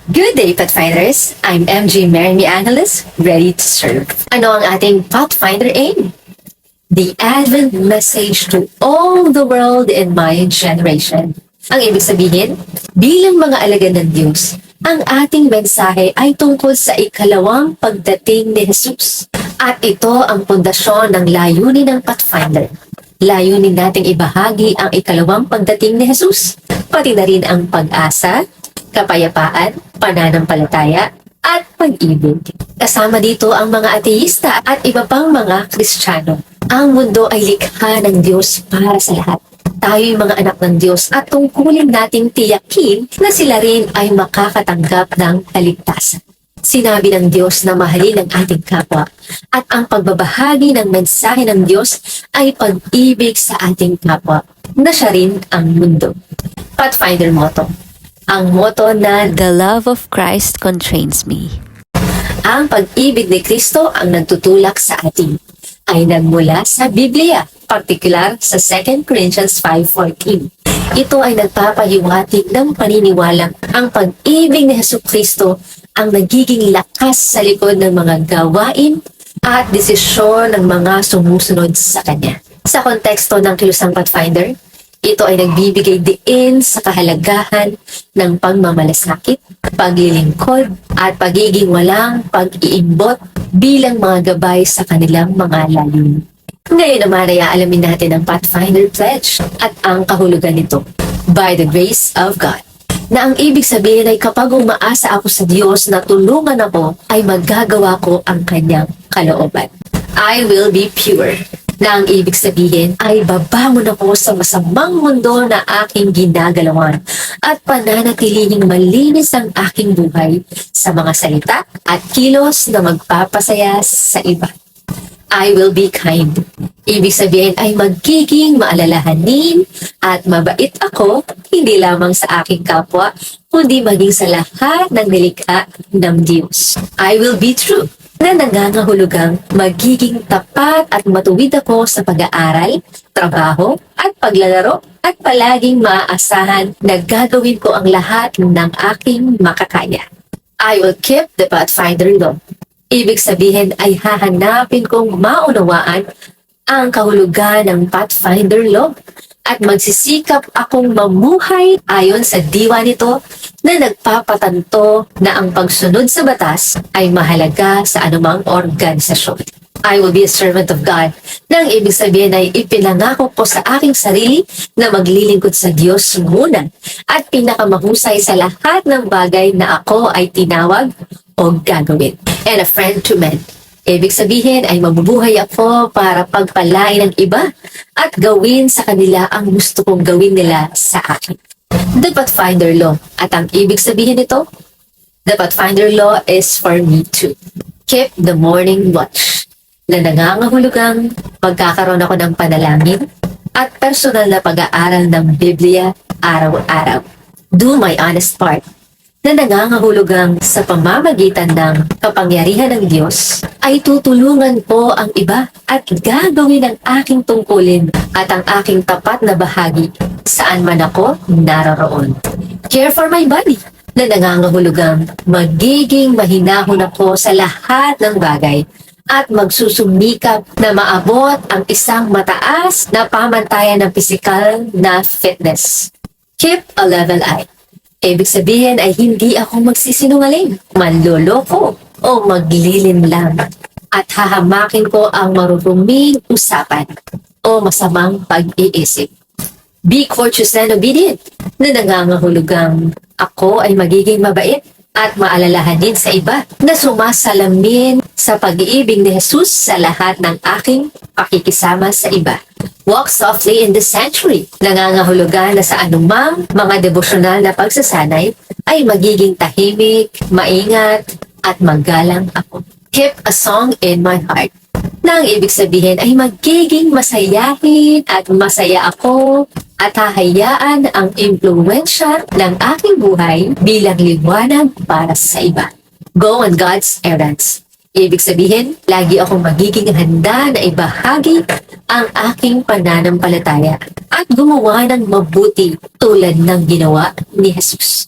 Good day, Pathfinders! I'm MJ Mary Angeles, ready to serve. Ano ang ating Pathfinder aim? The Advent message to all the world in my generation. Ang ibig sabihin, bilang mga alagad ng Diyos, ang ating mensahe ay tungkol sa ikalawang pagdating ni Jesus. At ito ang pundasyon ng layunin ng Pathfinder. Layunin nating ibahagi ang ikalawang pagdating ni Jesus, pati na rin ang pag-asa, kapayapaan, pananampalataya, at pag-ibig. Kasama dito ang mga ateista at iba pang mga Kristiyano. Ang mundo ay likha ng Diyos para sa lahat. Tayo'y mga anak ng Diyos at tungkulin nating tiyakin na sila rin ay makakatanggap ng kaligtasan. Sinabi ng Diyos na mahalin ang ating kapwa at ang pagbabahagi ng mensahe ng Diyos ay pag-ibig sa ating kapwa na siya rin ang mundo. Pathfinder motto. Ang motto na The love of Christ constrains me. ang pag-ibig ni Kristo ang nagtutulak sa atin ay nagmula sa Biblia, partikular sa 2 Corinthians 5:14. Ito ay nagpapahiwatig ng paniniwalang ang pag-ibig ni Jesucristo ang nagiging lakas sa likod ng mga gawain at desisyon ng mga sumusunod sa Kanya. Sa konteksto ng kilusang Pathfinder, ito ay nagbibigay diin sa kahalagahan ng pagmamalasakit, paglilingkod, at pagiging walang pag-iimbot bilang mga gabay sa kanilang mga layunin. Ngayon naman ay aalamin natin ang Pathfinder Pledge at ang kahulugan nito. By the grace of God. Na ang ibig sabihin ay kapag umaasa ako sa Diyos na tulungan ako, ay magagawa ko ang kanyang kalooban. I will be pure. Na ang ibig sabihin ay babangon ako sa masamang mundo na aking ginagalawan at pananatilihing malinis ang aking buhay sa mga salita at kilos na magpapasaya sa iba. I will be kind. Ibig sabihin ay magiging maalalahanin at mabait ako hindi lamang sa aking kapwa, kundi maging sa lahat ng nilikha ng Diyos. I will be true. Na nangangahulugang magiging tapat at matuwid ako sa pag-aaral, trabaho, at paglalaro at palaging maaasahan na gagawin ko ang lahat ng aking makakaya. I will keep the Pathfinder law. Ibig sabihin ay hahanapin kong maunawaan ang kahulugan ng Pathfinder law at magsisikap akong mamuhay ayon sa diwa nito na nagpapatanto na ang pagsunod sa batas ay mahalaga sa anumang organisasyon. I will be a servant of God na ang ibig sabihin ay ipinangako ko sa aking sarili na maglilingkod sa Diyos muna at pinakamahusay sa lahat ng bagay na ako ay tinawag o gagawin. And a friend to men. Ibig sabihin ay mabubuhay ako para pagpalain ng iba at gawin sa kanila ang gusto kong gawin nila sa akin. The Pathfinder Law. At ang ibig sabihin nito, the Pathfinder Law is for me too. Keep the morning watch. Na nangangahulugang magkakaroon ako ng panalangin at personal na pag-aaral ng Biblia araw-araw. Do my honest part. Na nangangahulugang sa pamamagitan ng kapangyarihan ng Diyos ay tutulungan ko ang iba at gagawin ang aking tungkulin at ang aking tapat na bahagi saan man ako naroroon. Care for my body na nangangahulugang magiging mahinahon ako sa lahat ng bagay at magsusumikap na maabot ang isang mataas na pamantayan ng pisikal na fitness. Keep a level eye. Ibig sabihin ay hindi ako magsisinungaling, manloloko o maglilinlang at hahamakin ko ang maruruming usapan o masamang pag-iisip. Be courteous and obedient na nangangahulugang ako ay magiging mabait at maalalahanin sa iba na sumasalamin sa pag-iibig ni Jesus sa lahat ng aking pakikisama sa iba. Walk softly in the sanctuary. Nangangahulugan na sa anumang mga devosyonal na pagsasanay ay magiging tahimik, maingat, at magalang ako. Keep a song in my heart. Na ang ibig sabihin ay magiging masayahin at masaya ako at hahayaan ang impluwensya ng aking buhay bilang liwanag para sa iba. Go on God's errands. Ibig sabihin, lagi akong magiging handa na ibahagi ang aking pananampalataya at gumawa ng mabuti tulad ng ginawa ni Jesus.